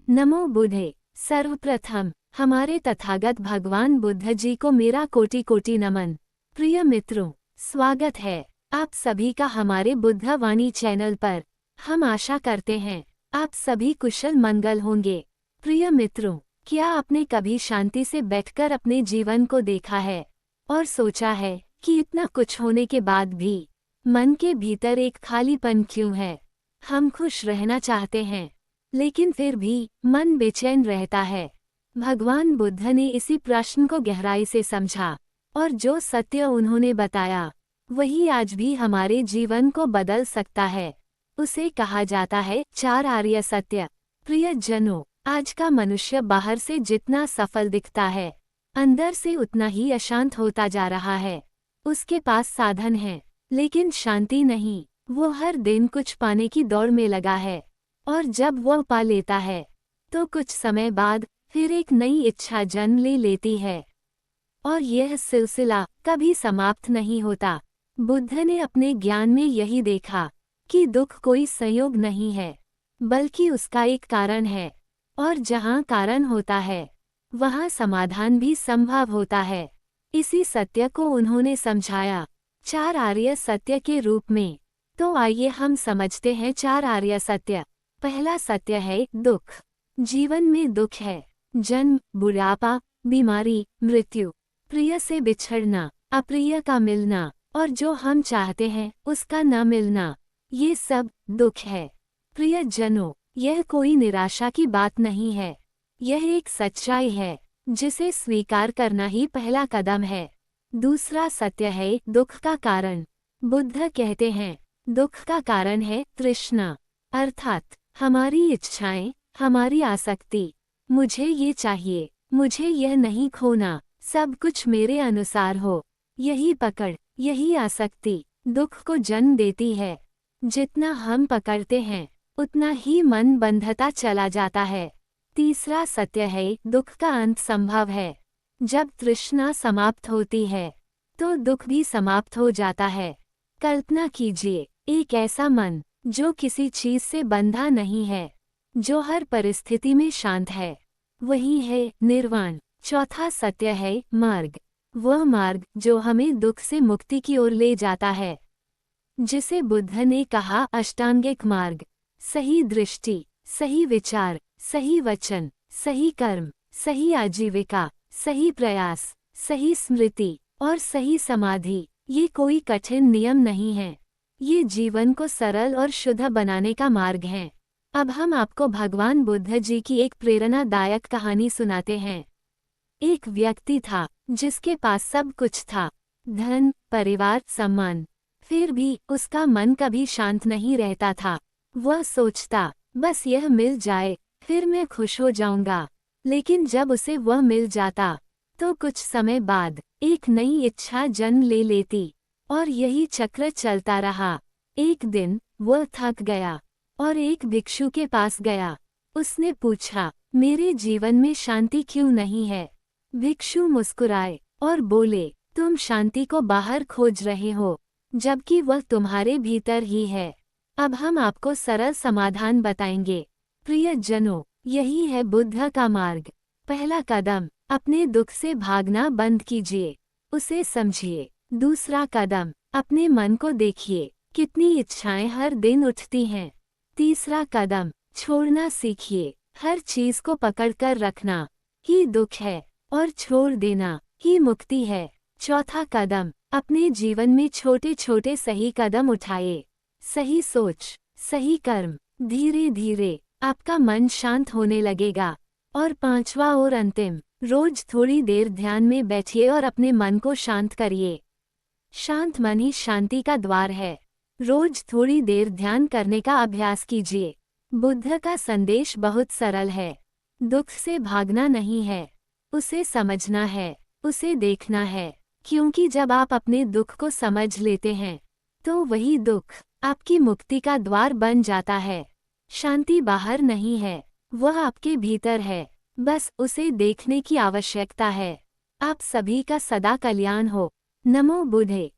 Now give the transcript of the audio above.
नमो बुद्धे। सर्वप्रथम हमारे तथागत भगवान बुद्ध जी को मेरा कोटि कोटि नमन। प्रिय मित्रों, स्वागत है आप सभी का हमारे बुद्ध वाणी चैनल पर। हम आशा करते हैं आप सभी कुशल मंगल होंगे। प्रिय मित्रों, क्या आपने कभी शांति से बैठकर अपने जीवन को देखा है और सोचा है कि इतना कुछ होने के बाद भी मन के भीतर एक खालीपन क्यों है? हम खुश रहना चाहते हैं, लेकिन फिर भी मन बेचैन रहता है। भगवान बुद्ध ने इसी प्रश्न को गहराई से समझा और जो सत्य उन्होंने बताया वही आज भी हमारे जीवन को बदल सकता है। उसे कहा जाता है 4 आर्य सत्य। प्रिय जनों, आज का मनुष्य बाहर से जितना सफल दिखता है, अंदर से उतना ही अशांत होता जा रहा है। उसके पास साधन है, लेकिन शांति नहीं। वो हर दिन कुछ पाने की दौड़ में लगा है, और जब वह पा लेता है तो कुछ समय बाद फिर एक नई इच्छा जन्म ले लेती है, और यह सिलसिला कभी समाप्त नहीं होता। बुद्ध ने अपने ज्ञान में यही देखा कि दुख कोई संयोग नहीं है, बल्कि उसका एक कारण है, और जहाँ कारण होता है वहाँ समाधान भी संभव होता है। इसी सत्य को उन्होंने समझाया 4 आर्य सत्य के रूप में। तो आइए हम समझते हैं 4 आर्य सत्य। पहला सत्य है दुख। जीवन में दुख है, जन्म, बुढ़ापा, बीमारी, मृत्यु, प्रिय से बिछड़ना, अप्रिय का मिलना, और जो हम चाहते हैं उसका न मिलना, ये सब दुख है। प्रिय जनों, यह कोई निराशा की बात नहीं है, यह एक सच्चाई है जिसे स्वीकार करना ही पहला कदम है। दूसरा सत्य है दुख का कारण। बुद्ध कहते हैं दुख का कारण है तृष्णा, अर्थात हमारी इच्छाएं, हमारी आसक्ति। मुझे ये चाहिए, मुझे यह नहीं खोना, सब कुछ मेरे अनुसार हो, यही पकड़, यही आसक्ति दुख को जन्म देती है। जितना हम पकड़ते हैं उतना ही मन बंधता चला जाता है। तीसरा सत्य है दुख का अंत संभव है। जब तृष्णा समाप्त होती है तो दुख भी समाप्त हो जाता है। कल्पना कीजिए एक ऐसा मन जो किसी चीज से बंधा नहीं है, जो हर परिस्थिति में शांत है, वही है निर्वाण। चौथा सत्य है मार्ग। वह मार्ग जो हमें दुख से मुक्ति की ओर ले जाता है, जिसे बुद्ध ने कहा अष्टांगिक मार्ग। सही दृष्टि, सही विचार, सही वचन, सही कर्म, सही आजीविका, सही प्रयास, सही स्मृति और सही समाधि, ये कोई कठिन नियम नहीं है। ये जीवन को सरल और शुद्ध बनाने का मार्ग है। अब हम आपको भगवान बुद्ध जी की एक प्रेरणादायक कहानी सुनाते हैं। एक व्यक्ति था जिसके पास सब कुछ था, धन, परिवार, सम्मान। फिर भी उसका मन कभी शांत नहीं रहता था। वह सोचता बस यह मिल जाए फिर मैं खुश हो जाऊंगा। लेकिन जब उसे वह मिल जाता तो कुछ समय बाद एक नई इच्छा जन्म ले लेती, और यही चक्र चलता रहा। एक दिन वह थक गया और एक भिक्षु के पास गया। उसने पूछा, मेरे जीवन में शांति क्यों नहीं है? भिक्षु मुस्कुराए और बोले, तुम शांति को बाहर खोज रहे हो, जबकि वह तुम्हारे भीतर ही है। अब हम आपको सरल समाधान बताएंगे। प्रिय जनों, यही है बुद्ध का मार्ग। पहला कदम, अपने दुख से भागना बंद कीजिए, उसे समझिए। दूसरा कदम, अपने मन को देखिए, कितनी इच्छाएं हर दिन उठती हैं। तीसरा कदम, छोड़ना सीखिए, हर चीज को पकड़कर रखना ही दुख है, और छोड़ देना ही मुक्ति है। चौथा कदम, अपने जीवन में छोटे छोटे सही कदम उठाइए, सही सोच, सही कर्म, धीरे धीरे आपका मन शांत होने लगेगा। और पांचवा और अंतिम, रोज थोड़ी देर ध्यान में बैठिए और अपने मन को शांत करिए। शांत मन ही शांति का द्वार है। रोज थोड़ी देर ध्यान करने का अभ्यास कीजिए। बुद्ध का संदेश बहुत सरल है। दुख से भागना नहीं है, उसे समझना है, उसे देखना है। क्योंकि जब आप अपने दुख को समझ लेते हैं तो वही दुख आपकी मुक्ति का द्वार बन जाता है। शांति बाहर नहीं है, वह आपके भीतर है, बस उसे देखने की आवश्यकता है। आप सभी का सदा कल्याण हो। नमो बुद्धे।